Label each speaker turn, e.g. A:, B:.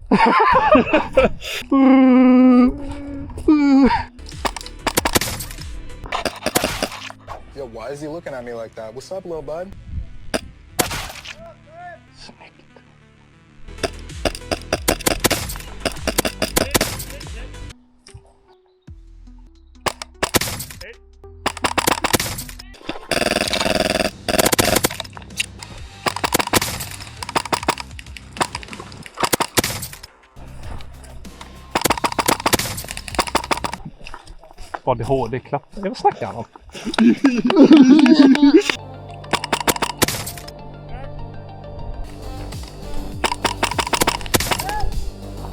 A: Yo, why is he looking at me like that? What's up, little bud?
B: ADHD-klapp. Vad snackar han om?